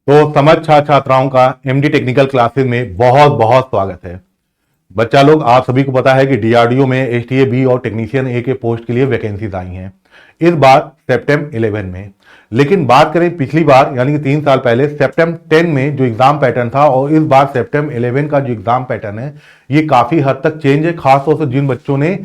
तो समझ छात्राओं का एमडी टेक्निकल क्लासेस में बहुत बहुत स्वागत है। बच्चा लोग, आप सभी को पता है कि डीआरडीओ में एसटीए बी और टेक्नीशियन ए के पोस्ट के लिए वैकेंसीज आई हैं इस बार सितंबर 11 में। लेकिन बात करें पिछली बार यानी कि 3 साल पहले सितंबर 10 में जो एग्जाम पैटर्न था और इस बार सितंबर 11 का जो एग्जाम पैटर्न है ये काफी हद तक चेंज है, खासतौर से जिन बच्चों ने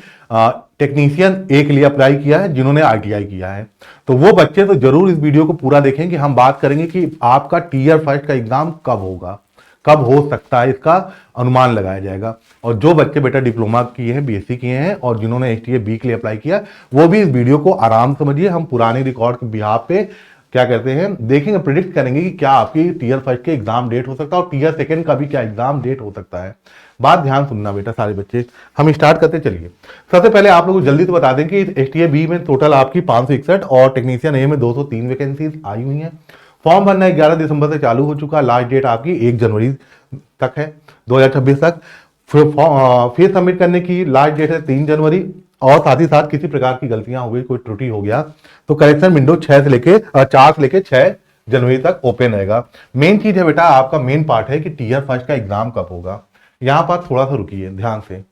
टेक्नीशियन ए के लिए अप्लाई किया है, जिन्होंने आईटीआई किया है, तो वो बच्चे तो जरूर इस वीडियो को पूरा देखें कि हम बात करेंगे कि आपका टीयर फर्स्ट का एग्जाम कब होगा, कब हो सकता है, इसका अनुमान लगाया जाएगा। और जो बच्चे बेटा डिप्लोमा किए हैं, बीएससी किए हैं और जिन्होंने एसटीए बी के लिए अप्लाई किया, वो भी इस वीडियो को आराम समझिए। हम पुराने रिकॉर्ड के बिहाफ पे क्या कहते हैं देखेंगे, प्रिडिक्ट करेंगे कि क्या आपकी टीयर फर्स्ट के एग्जाम डेट हो सकता है और टीयर सेकंड का भी क्या एग्जाम डेट हो सकता है। बात ध्यान सुनना बेटा सारे बच्चे, हम स्टार्ट करते चलिए। सबसे पहले आप लोगों को जल्दी तो बता दें कि एसटीए बी में टोटल आपकी 561 और टेक्नीशियन ए में 203 वैकेंसीज आई हुई हैं। फॉर्म भरना 11 दिसंबर से चालू हो चुका, लास्ट डेट आपकी 1 जनवरी तक है 2026 तक। फिर सबमिट करने की लास्ट डेट है 3 जनवरी। और साथ ही साथ किसी प्रकार की गलतियां हो गई, कोई त्रुटि हो गया तो करेक्शन विंडो 4 से लेके 6 जनवरी तक ओपन रहेगा। मेन चीज है बेटा, आपका मेन पार्ट है कि टीयर फर्स्ट का एग्जाम कब होगा। यहां पर थोड़ा सा रुकिए ध्यान से।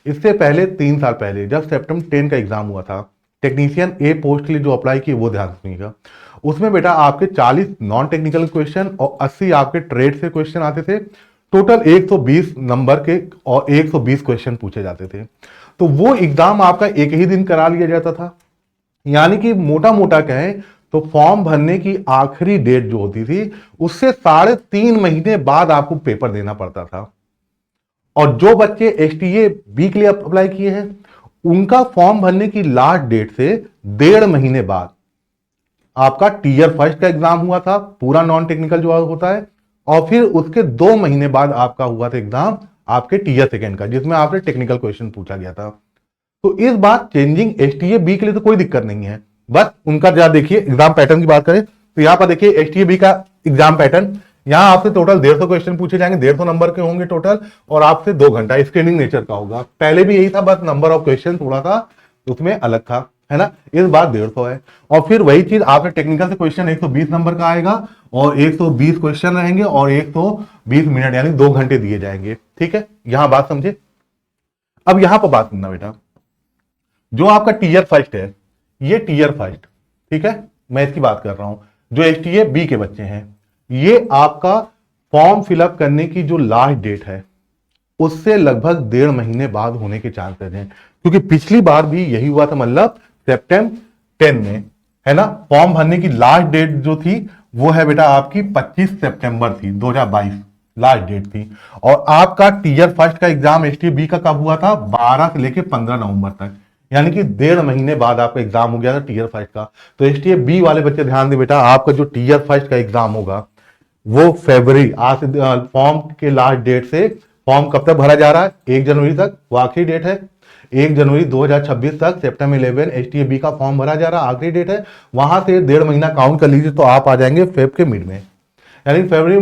इससे पहले 3 साल पहले जब सितंबर 10 का एग्जाम हुआ था, टेक्नीशियन ए पोस्ट के लिए जो अप्लाई किए वो ध्यान सुनिएगा। उसमें बेटा आपके 40 नॉन टेक्निकल क्वेश्चन और 80 आपके ट्रेड से क्वेश्चन आते थे। टोटल 120 नंबर के और 120 क्वेश्चन पूछे जाते थे। तो वो एग्जाम आपका एक ही दिन करा लिया जाता था। यानी कि मोटा मोटा कहें तो फॉर्म भरने की आखिरी डेट जो होती थी उससे 3.5 महीने बाद आपको पेपर देना पड़ता था। और जो बच्चे एसटीए बी के लिए अप्लाई किए हैं उनका फॉर्म भरने की लास्ट डेट से 1.5 महीने बाद आपका टीयर फर्स्ट का एग्जाम हुआ था, पूरा नॉन टेक्निकल जो होता है, और फिर उसके 2 महीने बाद आपका हुआ था एग्जाम आपके टीयर सेकेंड का, जिसमें आपने टेक्निकल क्वेश्चन पूछा गया था। तो इस बार चेंजिंग एसटीए बी के लिए तो कोई दिक्कत नहीं है, बस उनका जरा देखिए एग्जाम पैटर्न की बात करें तो यहां पर देखिए एसटीए बी का एग्जाम पैटर्न। यहां आपसे टोटल 150 क्वेश्चन पूछे जाएंगे, 150 नंबर के होंगे टोटल, और आपसे 2 घंटा स्क्रीनिंग नेचर का होगा। पहले भी यही था, बस नंबर ऑफ क्वेश्चन थोड़ा सा उसमें अलग था, है ना। इस बार 150 है। और फिर वही चीज आपने टेक्निकल से क्वेश्चन 120 नंबर का आएगा और 120 क्वेश्चन रहेंगे और 120 मिनट यानी 2 घंटे दिए जाएंगे। ठीक है, यहां बात समझे। अब यहां पर बात सुनना बेटा, जो आपका टीयर फर्स्ट है, ये टीयर फर्स्ट, ठीक है, मैं इसकी बात कर रहा हूं। जो एसटीए बी के बच्चे हैं, ये आपका फॉर्म फिलअप करने की जो लास्ट डेट है उससे लगभग 1.5 महीने बाद होने के चांसेस हैं, क्योंकि पिछली बार भी यही हुआ था, मतलब सितंबर 10 में, है ना। फॉर्म भरने की लास्ट डेट जो थी वो है बेटा आपकी 25 सितंबर थी 2022, लास्ट डेट थी। और आपका टीयर फर्स्ट का एग्जाम एसटीए बी का कब हुआ था, 12 से लेके 15 नवंबर तक, यानी कि 1.5 महीने बाद आपका एग्जाम हो गया था टीयर फर्स्ट का। तो एसटीए बी वाले बच्चे ध्यान दें बेटा, आपका जो टीयर फर्स्ट का एग्जाम होगा वो फरवरी, आज फॉर्म के लास्ट डेट से, फॉर्म कब तक भरा जा रहा है, 1 जनवरी तक, वो आखिरी डेट है। 1 जनवरी 2026 तक सितंबर 11 एसटीए बी का फॉर्म भरा जा रहा है, आखिरी डेट है। वहां से 1.5 महीना काउंट कर लीजिए तो आप आ जाएंगे फेब के मिड में, यानी फरवरी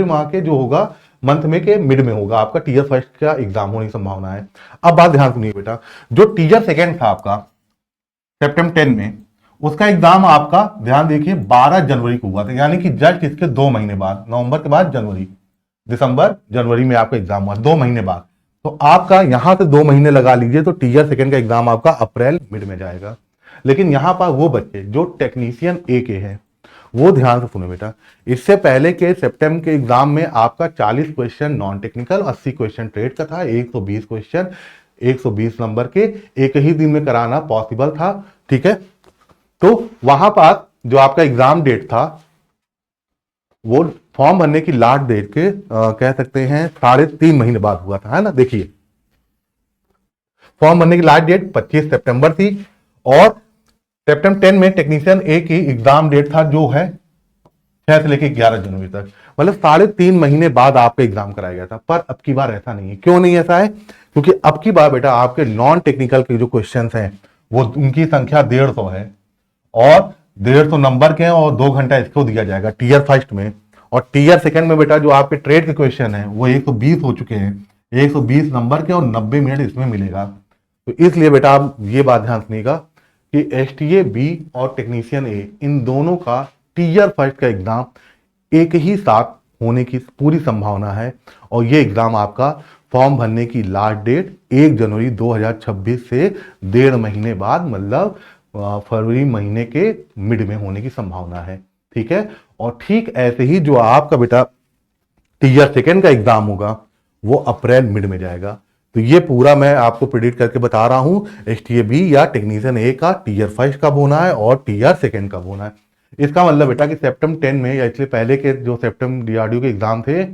मार्च के जो होगा मंथ में के मिड में होगा आपका टीयर फर्स्ट का एग्जाम होने की संभावना है। अब बात ध्यान सुनिए बेटा, जो टीयर सेकेंड था आपका सितंबर 10 में, उसका एग्जाम आपका ध्यान देखिए 12 जनवरी को हुआ था, यानी कि जस्ट इसके 2 महीने बाद, नवंबर के बाद जनवरी, दिसंबर जनवरी में आपका एग्जाम हुआ 2 महीने बाद। तो आपका यहां से 2 महीने लगा लीजिए तो टीयर सेकेंड का एग्जाम आपका अप्रैल मिड में जाएगा। लेकिन यहां पर वो बच्चे जो टेक्नीशियन ए के हैं वो ध्यान से सुनो बेटा, इससे पहले के सितंबर के एग्जाम में आपका 40 question non technical, 80 question trade का था, 120 क्वेश्चन 120 नंबर के एक ही दिन में कराना पॉसिबल था। ठीक है, तो वहां पर जो आपका एग्जाम डेट था वो फॉर्म भरने की लास्ट डेट के कह सकते हैं 3.5 महीने बाद हुआ था, है ना। देखिए फॉर्म भरने की लास्ट डेट 25 सितंबर थी और सितंबर 10 में टेक्नीशियन ए की एग्जाम डेट था जो है 6 से लेकर 11 जनवरी तक, मतलब 3.5 महीने बाद आपका एग्जाम कराया गया था। पर अब की बार ऐसा नहीं है। क्यों नहीं ऐसा है, क्योंकि अब की बार बेटा आपके नॉन टेक्निकल के जो क्वेश्चन हैं वो उनकी संख्या 150 है और 150 नंबर के हैं और 2 घंटा इसको दिया जाएगा टीयर फर्स्ट में। और टीयर सेकंड में बेटा जो आपके ट्रेड के क्वेश्चन है वो 120 हो चुके हैं, 120 नंबर के और 90 मिनट इसमें मिलेगा। तो इसलिए बेटा आप ये बात ध्यान सुनिएगा कि एसटीए बी और टेक्नीशियन ए इन दोनों का टीयर फर्स्ट का एग्जाम एक ही साथ होने की पूरी संभावना है। और ये एग्जाम आपका फॉर्म भरने की लास्ट डेट 1 जनवरी 2026 से 1.5 महीने बाद, मतलब फरवरी महीने के मिड में होने की संभावना है। ठीक है। और ठीक ऐसे ही जो आपका बेटा टीयर सेकेंड का एग्जाम होगा वो अप्रैल मिड में जाएगा। तो ये पूरा मैं आपको प्रिडिक्ट करके बता रहा हूं, एसटीएबी या टेक्नीशियन ए का टीयर फर्स्ट कब होना है और टीयर सेकेंड कब होना है। इसका मतलब बेटा कि सेप्टेम्बर 10 में या इसलिए पहले के जो सेप्टेम्बर डीआरडीओ के एग्जाम थे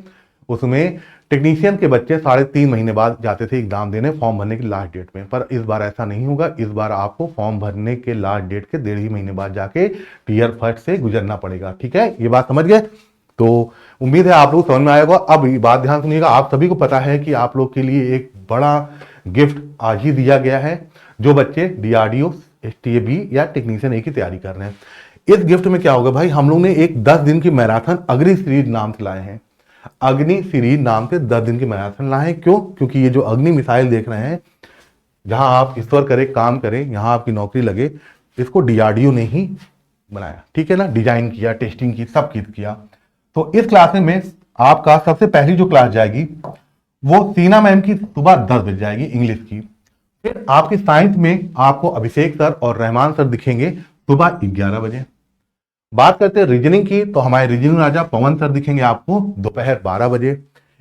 उसमें टेक्नीशियन के बच्चे 3.5 महीने बाद जाते थे एग्जाम देने फॉर्म भरने की लास्ट डेट में। पर इस बार ऐसा नहीं होगा, इस बार आपको फॉर्म भरने के लास्ट डेट के 1.5 महीने बाद जाके टीयर फर्स्ट से गुजरना पड़ेगा। ठीक है, ये बात समझ गए? तो उम्मीद है आप लोग समझ में आएगा। अब ये बात ध्यान सुनिएगा, आप सभी को पता है कि आप लोग के लिए एक बड़ा गिफ्ट आज ही दिया गया है जो बच्चे डीआरडीओ, एसटीएबी या टेक्नीशियन ए की तैयारी कर रहे हैं। इस गिफ्ट में क्या होगा भाई, हम लोग ने एक 10 दिन की मैराथन अग्नि सीरीज नाम से लाए हैं। अग्नि सीरीज नाम से 10 दिन की मैराथन लाए हैं। क्यों? क्योंकि ये जो अग्नि मिसाइल देख रहे हैं, जहां आप ईश्वर करे काम करें, यहां आपकी नौकरी लगे, इसको डीआरडीओ ने ही बनाया। ठीक है ना, डिजाइन किया, टेस्टिंग की, सब किया। तो इस क्लास में आपका सबसे पहली जो क्लास जाएगी वो सीना मैम की सुबह 10 बजे जाएगी, इंग्लिश की। फिर आपकी साइंस में आपको अभिषेक सर और रहमान सर दिखेंगे सुबह 11 बजे। बात करते हैं रीजनिंग की, तो हमारे रीजनिंग राजा पवन सर दिखेंगे आपको दोपहर 12 बजे।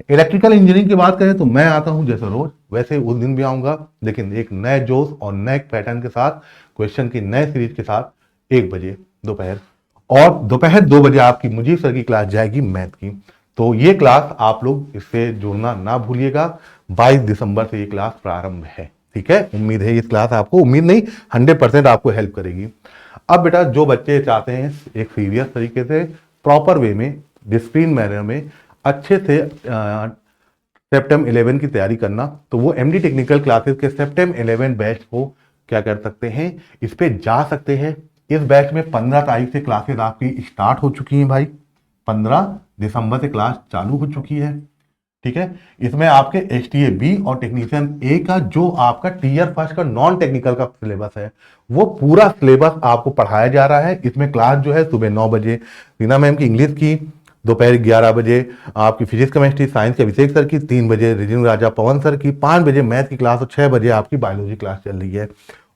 इलेक्ट्रिकल इंजीनियरिंग की बात करें तो मैं आता हूं जैसे रोज, वैसे उस दिन भी आऊंगा, लेकिन एक नए जोश और नए पैटर्न के साथ, क्वेश्चन की नए सीरीज के साथ 1 बजे दोपहर। और दोपहर 2 बजे आपकी मुजीब सर की क्लास जाएगी मैथ की। तो ये क्लास आप लोग इससे जुड़ना ना भूलिएगा। 22 दिसंबर से ये क्लास प्रारंभ है। ठीक है, उम्मीद है इस क्लास आपको, उम्मीद नहीं 100% आपको हेल्प करेगी। अब बेटा जो बच्चे चाहते हैं एक सीरियस तरीके से, प्रॉपर वे में, डिसिप्लिन मैनर में अच्छे से सेप्टेम्बर 11 की तैयारी करना, तो वो एमडी टेक्निकल क्लासेस के सेप्टेम्बर 11 बैच को क्या कर सकते हैं, इस पे जा सकते हैं। इस बैच में 15 तारीख से क्लासेस आपकी स्टार्ट हो चुकी हैं भाई, 15 दिसंबर से क्लास चालू हो चुकी है। ठीक है, इसमें आपके एसटीएबी और टेक्नीशियन ए का जो आपका टीयर फर्स्ट का नॉन टेक्निकल का सिलेबस है वो पूरा सिलेबस आपको पढ़ाया जा रहा है। इसमें क्लास जो है सुबह 9 बजे रीना मैम की इंग्लिश की, दोपहर 11 बजे आपकी फिजिक्स केमिस्ट्री साइंस के अभिषेक सर की, 3 बजे रीजनिंग राजा पवन सर की, 5 बजे मैथ की क्लास और 6 बजे आपकी बायोलॉजी क्लास चल रही है।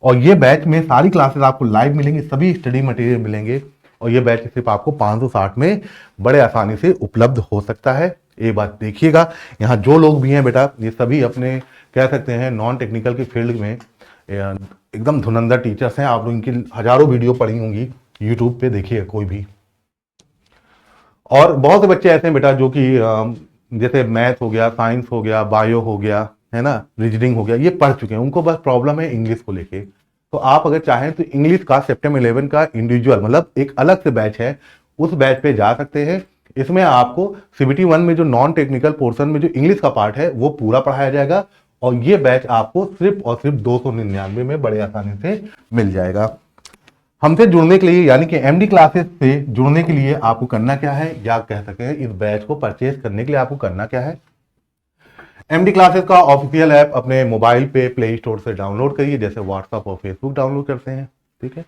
और ये बैच में सारी क्लासेस आपको लाइव मिलेंगी, सभी स्टडी मटेरियल मिलेंगे। और ये बैच सिर्फ आपको 560 में बड़े आसानी से उपलब्ध हो सकता है। ये बात देखिएगा, यहाँ जो लोग भी हैं बेटा, ये सभी अपने कह सकते हैं नॉन टेक्निकल की फील्ड में एकदम धुरंधर टीचर्स हैं। आप लोग इनकी हजारों वीडियो पढ़ी होंगी यूट्यूब पे, देखिएगा कोई भी। और बहुत से बच्चे ऐसे हैं बेटा जो कि जैसे मैथ हो गया, साइंस हो गया, बायो हो गया, है ना, रीजनिंग हो गया, ये पढ़ चुके हैं, उनको बस प्रॉब्लम है इंग्लिश को लेके। तो आप अगर चाहें तो इंग्लिश का सेप्टेम्बर 11 का इंडिविजुअल, मतलब एक अलग से बैच है, उस बैच पे जा सकते हैं। इसमें आपको सीबीटी 1 में जो नॉन टेक्निकल पोर्शन में जो इंग्लिश का पार्ट है वो पूरा पढ़ाया जाएगा। और ये बैच आपको सिर्फ और सिर्फ 299 में बड़े आसानी से मिल जाएगा। हमसे जुड़ने के लिए, यानी कि एमडी क्लासेस से जुड़ने के लिए आपको करना क्या है, या कह सकते हैं इस बैच को परचेज करने के लिए आपको करना क्या है, एमडी क्लासेस का ऑफिशियल ऐप अपने मोबाइल पे प्ले स्टोर से डाउनलोड करिए, जैसे व्हाट्सएप और फेसबुक डाउनलोड करते हैं। ठीक है,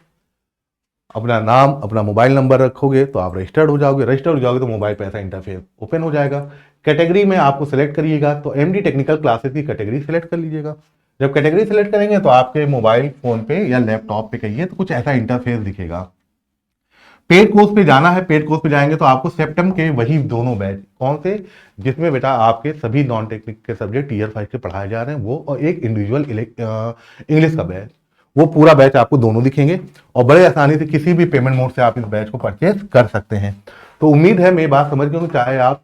अपना नाम, अपना मोबाइल नंबर रखोगे तो आप रजिस्टर्ड हो जाओगे। रजिस्टर्ड हो जाओगे तो मोबाइल पे ऐसा इंटरफेस ओपन हो जाएगा। कैटेगरी में आपको सिलेक्ट करिएगा, तो एमडी टेक्निकल क्लासेस की कैटेगरी सिलेक्ट कर लीजिएगा। जब कैटेगरी सिलेक्ट करेंगे तो आपके मोबाइल फोन पे या लैपटॉप पे कहिए तो कुछ ऐसा इंटरफेस दिखेगा। पेड कोर्स पे जाना है, पेड कोर्स पे जाएंगे तो आपको सेप्टेम्बर के वही दोनों बैच, कौन से, जिसमें बेटा आपके सभी नॉन टेक्निक के सब्जेक्ट टीयर 5 के पढ़ाए जा रहे हैं वो, और एक इंडिविजुअल इंग्लिश का बैच, वो पूरा बैच आपको दोनों दिखेंगे। और बड़े आसानी से किसी भी पेमेंट मोड से आप इस बैच को परचेज कर सकते हैं। तो उम्मीद है मेरी बात समझ गए, चाहे आप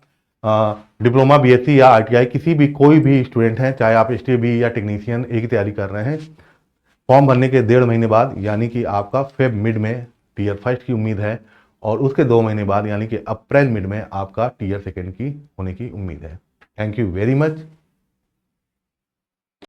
डिप्लोमा, बीएससी या आईटीआई, किसी भी कोई भी स्टूडेंट हैं, चाहे आप एसटीएबी या टेक्नीशियन ए की तैयारी कर रहे हैं, फॉर्म भरने के 1.5 महीने बाद, यानी कि आपका फेब मिड में टीयर फर्स्ट की उम्मीद है, और उसके 2 महीने बाद यानी कि अप्रैल मिड में आपका टीयर सेकेंड की होने की उम्मीद है। Thank you very much.